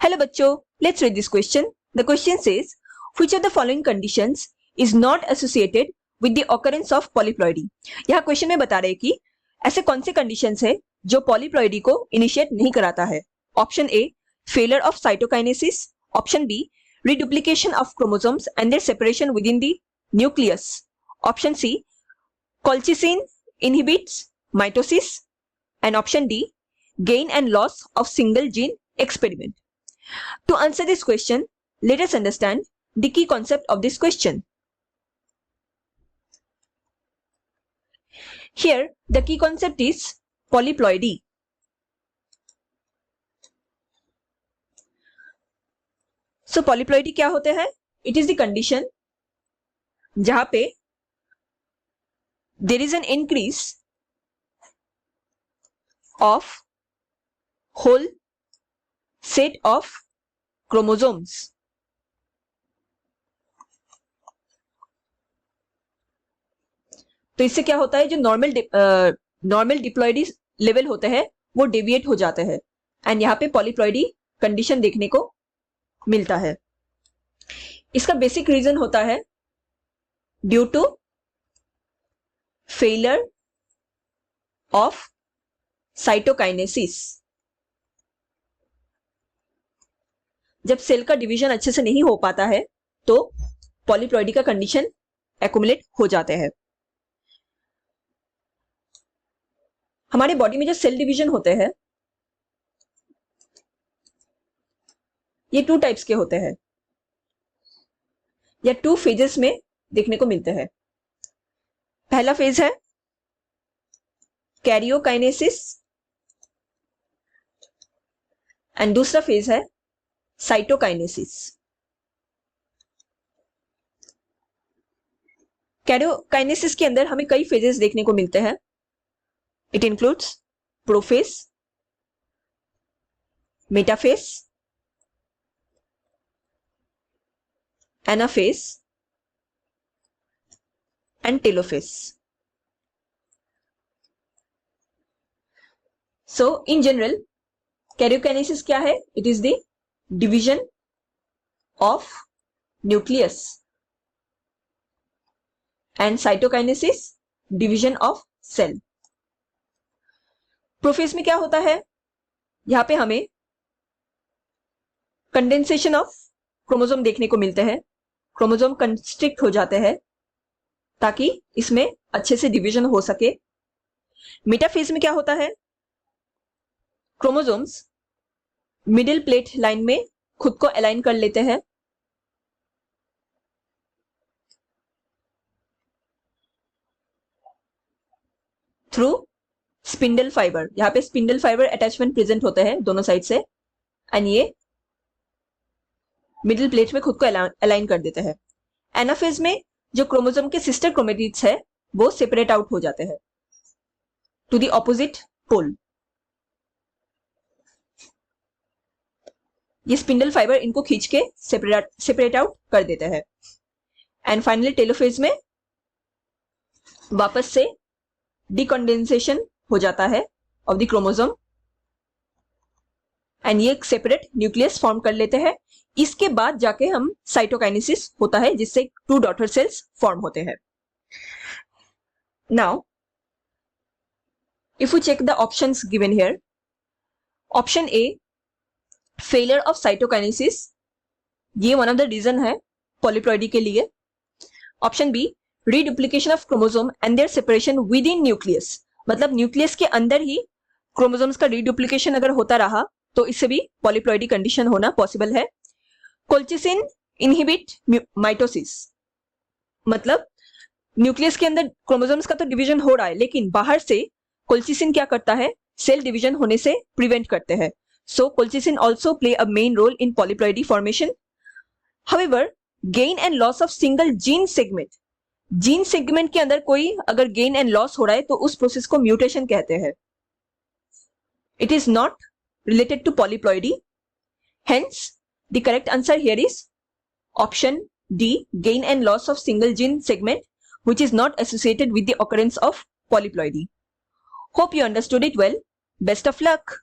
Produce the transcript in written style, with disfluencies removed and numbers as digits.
Hello बच्चों, let's read this question. The question says, which of the following conditions is not associated with the occurrence of polyploidy? यहाँ question में बता रहे हैं कि ऐसे कौन से कंडीशंस है जो पॉलीप्लॉइडी को इनिशिएट नहीं कराता है. Option A, failure of cytokinesis. Option B, reduplication of chromosomes and their separation within the nucleus. Option C, colchicine inhibits mitosis. And option D, gain and loss of single gene experiment. To answer this question, let us understand the key concept of this question. Here, the key concept is polyploidy. So polyploidy क्या होते हैं? It is the condition जहां पे there is an increase of whole set of chromosomes. तो इससे क्या होता है, जो नॉर्मल डिप्लॉइडी लेवल होते हैं वो डेविएट हो जाते हैं एंड यहाँ पे पॉलीप्लॉइडी कंडीशन देखने को मिलता है. इसका बेसिक रीजन होता है due to failure of cytokinesis. जब सेल का डिवीजन अच्छे से नहीं हो पाता है तो पॉलीप्लॉइडी का कंडीशन एक्युमुलेट हो जाते हैं. हमारे बॉडी में जो सेल डिवीजन होते हैं ये 2 टाइप्स के होते हैं या 2 फेजेस में देखने को मिलते हैं. पहला फेज है कैरियोकाइनेसिस एंड दूसरा फेज है साइटोकाइनेसिस. कैरियोकाइनेसिस के अंदर हमें कई फेजेस देखने को मिलते हैं. It includes prophase, metaphase, anaphase and telophase. So in general, karyokinesis क्या है? It is the division of nucleus and cytokinesis division of cell. Prophase में क्या होता है? यहां पे हमें कंडेंसेशन ऑफ क्रोमोसोम देखने को मिलते हैं. क्रोमोसोम कंस्ट्रिक्ट हो जाते हैं ताकि इसमें अच्छे से डिवीजन हो सके. मेटाफेज में क्या होता है? क्रोमोसोम्स मिडिल प्लेट लाइन में खुद को अलाइन कर लेते हैं. Through spindle fibre. यहां पे स्पिंडल फाइबर अटैचमेंट प्रेजेंट होते हैं दोनों साइड से एंड ये मिडिल प्लेट में खुद को अलाइन कर देते हैं. एनाफेज में जो क्रोमोसोम के सिस्टर क्रोमेटिड्स है वो सेपरेट आउट हो जाते हैं टू द ऑपोजिट पोल. ये स्पिंडल फाइबर इनको खींच के सेपरेट आउट कर देते हैं. एंड फाइनली टेलोफेज में वापस से डिकंडेंसेशन हो जाता है ऑफ द क्रोमोसोम एंड ये एक सेपरेट न्यूक्लियस फॉर्म कर लेते हैं. इसके बाद जाके हम साइटोकाइनेसिस होता है जिससे 2 डॉटर सेल्स फॉर्म होते हैं. Now if you check the options given here, option A failure of cytokinesis, ये वन ऑफ द रीजन है पॉलीप्लॉइडी के लिए. Option B, reduplication of chromosome and their separation within nucleus, मतलब nucleus के अंदर ही chromosomes का reduplication अगर होता रहा तो इससे भी पॉलीप्लॉइडी कंडीशन होना पॉसिबल है. कोल्चिसिन इनहिबिट माइटोसिस, मतलब न्यूक्लियस के अंदर क्रोमोसोम्स का तो डिवीजन हो रहा है लेकिन बाहर से कोल्चिसिन क्या करता है, सेल डिवीजन होने से प्रिवेंट करते हैं. So colchicine also play a main role in polyploidy formation. However, gain and loss of single gene segment के अंदर कोई अगर गेन एंड लॉस हो रहा है तो उस प्रोसेस को म्यूटेशन कहते हैं. It is not related to polyploidy. Hence, the correct answer here is option D, gain and loss of single gene segment, which is not associated with the occurrence of polyploidy. Hope you understood it well. Best of luck.